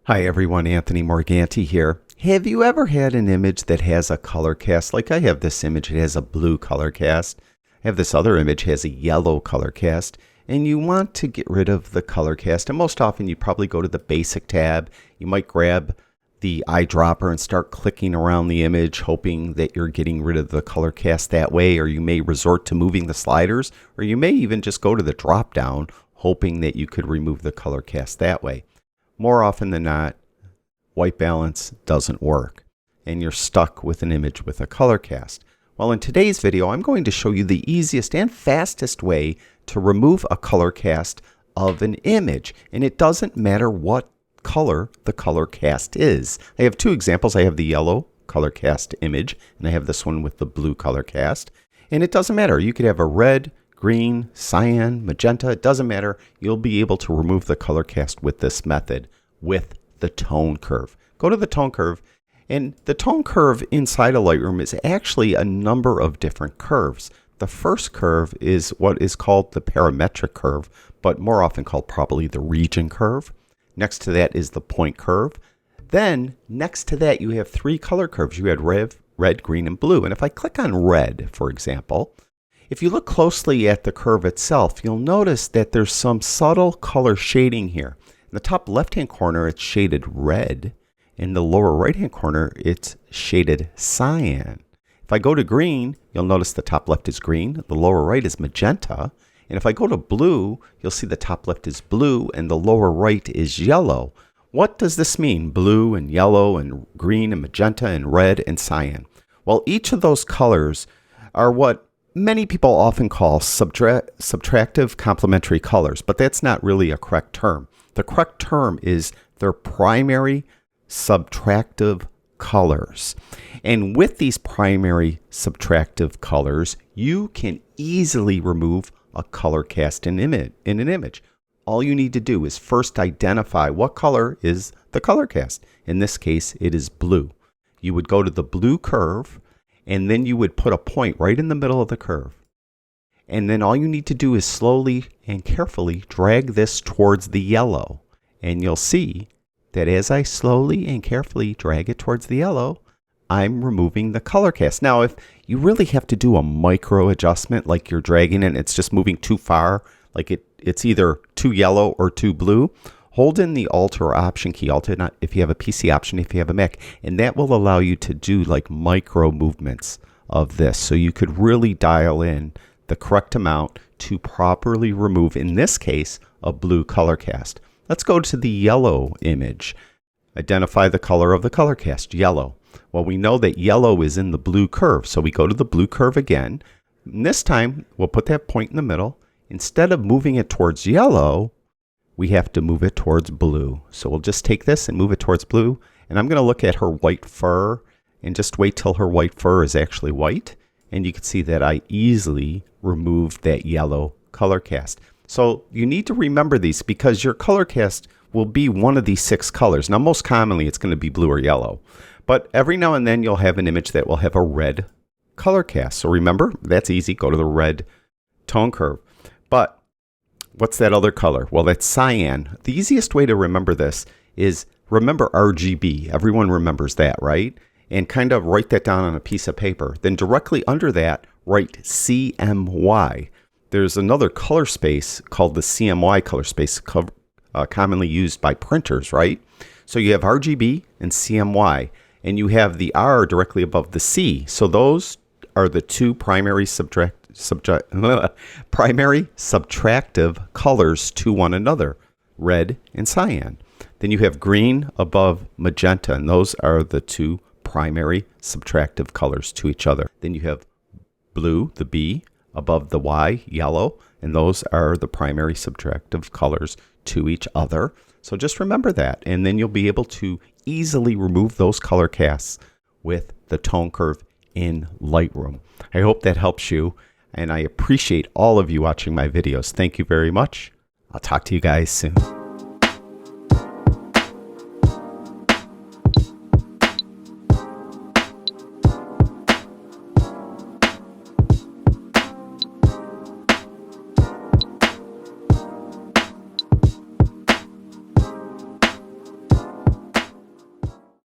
Hi everyone, Anthony Morganti here. Have you ever had an image that has a color cast? Like I have this image, it has a blue color cast. I have this other image, has a yellow color cast. And you want to get rid of the color cast. And most often you probably go to the basic tab. You might grab the eyedropper and start clicking around the image, hoping that you're getting rid of the color cast that way. Or you may resort to moving the sliders. Or you may even just go to the drop down, hoping that you could remove the color cast that way. More often than not, white balance doesn't work, and you're stuck with an image with a color cast. Well, in today's video, I'm going to show you the easiest and fastest way to remove a color cast of an image. And it doesn't matter what color the color cast is. I have two examples. I have the yellow color cast image, and I have this one with the blue color cast. And it doesn't matter. You could have a red, green, cyan, magenta, it doesn't matter. You'll be able to remove the color cast with this method, with the tone curve. Go to the tone curve, and the tone curve inside of Lightroom is actually a number of different curves. The first curve is what is called the parametric curve, but more often called probably the region curve. Next to that is the point curve. Then next to that you have three color curves. You had red, green, and blue. And if I click on red, for example, if you look closely at the curve itself, you'll notice that there's some subtle color shading here. In the top left-hand corner, it's shaded red. In the lower right-hand corner, it's shaded cyan. If I go to green, you'll notice the top left is green, the lower right is magenta. And if I go to blue, you'll see the top left is blue and the lower right is yellow. What does this mean? Blue and yellow and green and magenta and red and cyan. Well, each of those colors are what many people often call subtractive complementary colors, but that's not really a correct term. The correct term is their primary subtractive colors. And with these primary subtractive colors, you can easily remove a color cast in an image. All you need to do is first identify what color is the color cast. In this case, it is blue. You would go to the blue curve, and then you would put a point right in the middle of the curve. And then all you need to do is slowly and carefully drag this towards the yellow. And you'll see that as I slowly and carefully drag it towards the yellow, I'm removing the color cast. Now, if you really have to do a micro adjustment, like you're dragging it and it's just moving too far, like it's either too yellow or too blue, hold in the Alt or Option key, if you have a PC Option, if you have a Mac, and that will allow you to do like micro movements of this. So you could really dial in the correct amount to properly remove, in this case, a blue color cast. Let's go to the yellow image. Identify the color of the color cast, yellow. Well, we know that yellow is in the blue curve, so we go to the blue curve again. And this time, we'll put that point in the middle. Instead of moving it towards yellow, we have to move it towards blue. So we'll just take this and move it towards blue. And I'm going to look at her white fur and just wait till her white fur is actually white. And you can see that I easily removed that yellow color cast. So you need to remember these because your color cast will be one of these six colors. Now, most commonly, it's going to be blue or yellow. But every now and then, you'll have an image that will have a red color cast. So remember, that's easy. Go to the red tone curve. But what's that other color? Well, that's cyan. The easiest way to remember this is remember RGB. Everyone remembers that, right? And kind of write that down on a piece of paper. Then directly under that, write CMY. There's another color space called the CMY color space, commonly used by printers, right? So you have RGB and CMY, and you have the R directly above the C. So those are the two primary subtractive colors to one another, red and cyan. Then you have green above magenta, and those are the two primary subtractive colors to each other. Then you have blue, the B, above the Y, yellow, and those are the primary subtractive colors to each other. So just remember that, and then you'll be able to easily remove those color casts with the tone curve in Lightroom. I hope that helps you, and I appreciate all of you watching my videos. Thank you very much. I'll talk to you guys soon.